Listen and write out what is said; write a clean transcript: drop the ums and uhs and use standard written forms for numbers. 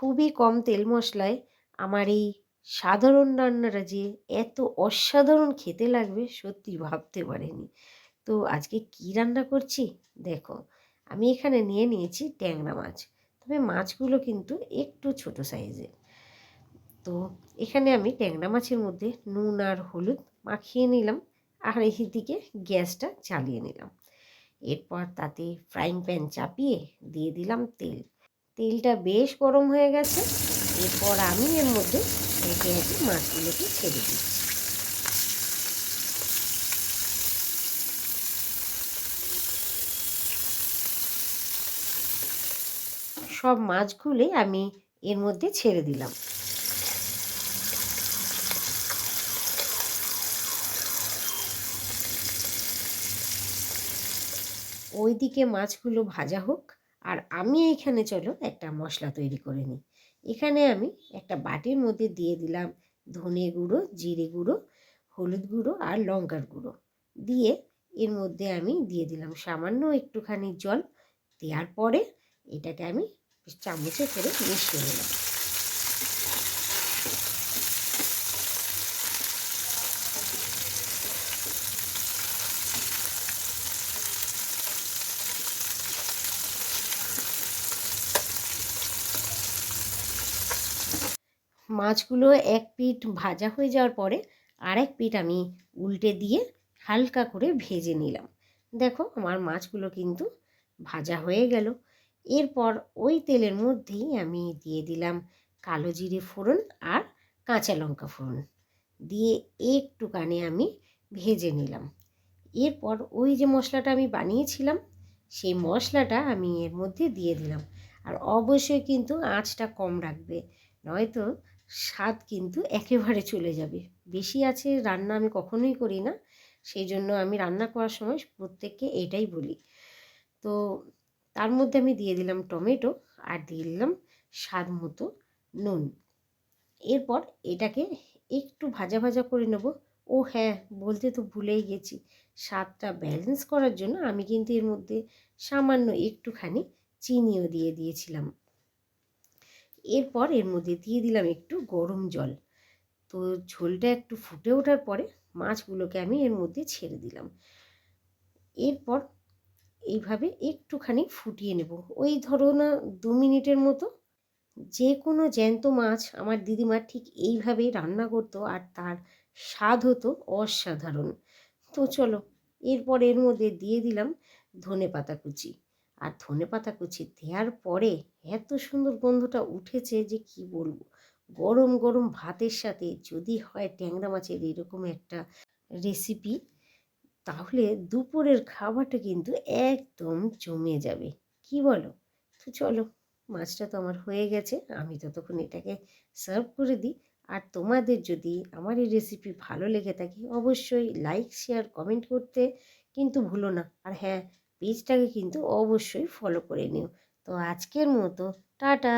খুবই কম তেল মশলায় আমার এই সাধারণ রান্নাটা যে এত অসাধারণ খেতে লাগবে সত্যি ভাবতে পারিনি। তো আজকে কি রান্না করছি দেখো। আমি এখানে নিয়ে নিয়েছি ট্যাংরা মাছ, তবে মাছগুলো কিন্তু একটু ছোট সাইজের। তো এখানে আমি ট্যাংরা মাছের মধ্যে নুন আর হলুদ মাখিয়ে নিলাম, আর এদিকে গ্যাসটা জ্বালিয়ে নিলাম। এরপর তাতে ফ্রাইং প্যান চাপিয়ে দিয়ে দিলাম তেল। তেলটা বেশ গরম হয়ে গেছে। এরপর আমি এর মধ্যে একে একে মাছগুলোকে ছেড়ে দিচ্ছি। সব মাছগুলোই আমি এর মধ্যে ছেড়ে দিলাম। ওইদিকে মাছগুলো ভাজা হোক, আর আমি এইখানে চলো একটা মশলা তৈরি করে নিই। এখানে আমি একটা বাটির মধ্যে দিয়ে দিলাম ধনে গুঁড়ো, জিরে গুঁড়ো, হলুদ গুঁড়ো আর লঙ্কার গুঁড়ো। দিয়ে এর মধ্যে আমি দিয়ে দিলাম সামান্য একটুখানি জল। দেওয়ার পরে এটাকে আমি চামচে করে মিশিয়ে নিলাম। মাছগুলো এক পিঠ ভাজা হয়ে যাওয়ার পরে আরেক পিঠ আমি উল্টে দিয়ে হালকা করে ভেজে নিলাম। দেখো আমার মাছগুলো কিন্তু ভাজা হয়ে গেল। এরপর ওই তেলের মধ্যেই আমি দিয়ে দিলাম কালো জিরে ফোড়ন আর কাঁচা লঙ্কা ফোড়ন, দিয়ে একটুখানি আমি ভেজে নিলাম। এরপর ওই যে মশলাটা আমি বানিয়েছিলাম সেই মশলাটা আমি এর মধ্যে দিয়ে দিলাম। আর অবশ্যই কিন্তু আঁচটা কম রাখবে, নয়তো স্বাদ কিন্তু একেবারে চলে যাবে। বেশি আছে রান্না আমি কখনোই করি না, সেই জন্য আমি রান্না করার সময় প্রত্যেককে এটাই বলি। তো তার মধ্যে আমি দিয়ে দিলাম টমেটো আর দিয়ে দিলাম স্বাদ মতো নুন। এরপর এটাকে একটু ভাজা ভাজা করে নেব। ও হ্যাঁ, বলতে তো ভুলেই গেছি, স্বাদটা ব্যালেন্স করার জন্য আমি কিন্তু এর মধ্যে সামান্য একটুখানি চিনিও দিয়ে দিয়েছিলাম। এরপর এর মধ্যে দিয়ে দিলাম একটু গরম জল। তো ঝোলটা একটু ফুটে ওঠার পরে মাছগুলোকে আমি এর মধ্যে ছেড়ে দিলাম। এরপর এইভাবে একটুখানি ফুটিয়ে নেব, ওই ধরো না 2 মিনিটের মতো। যে কোনো জ্যান্ত মাছ আমার দিদিমা ঠিক এইভাবেই রান্না করতো, আর তার স্বাদ হতো অসাধারণ। তো চলো, এরপর এর মধ্যে দিয়ে দিলাম ধনেপাতা কুচি। আর ধনেপাতা কুচি দেওয়ার পরে এত সুন্দর গন্ধটা উঠেছে যে কি বলবো। গরম গরম ভাতের সাথে যদি হয় ট্যাংরা মাছের এরকম একটা রেসিপি, তাহলে দুপুরের খাবারটা কিন্তু একদম জমে যাবে। কি বলো? তো চলো, মাছটা তো আমার হয়ে গেছে, আমি ততক্ষণ এটাকে সার্ভ করে দিই। আর তোমাদের যদি আমার এই রেসিপি ভালো লেগে থাকে অবশ্যই লাইক, শেয়ার, কমেন্ট করতে কিন্তু ভুলো না। আর হ্যাঁ, পেজটাকে কিন্তু অবশ্যই ফলো করে নিও। তো আজকের মতো টাটা।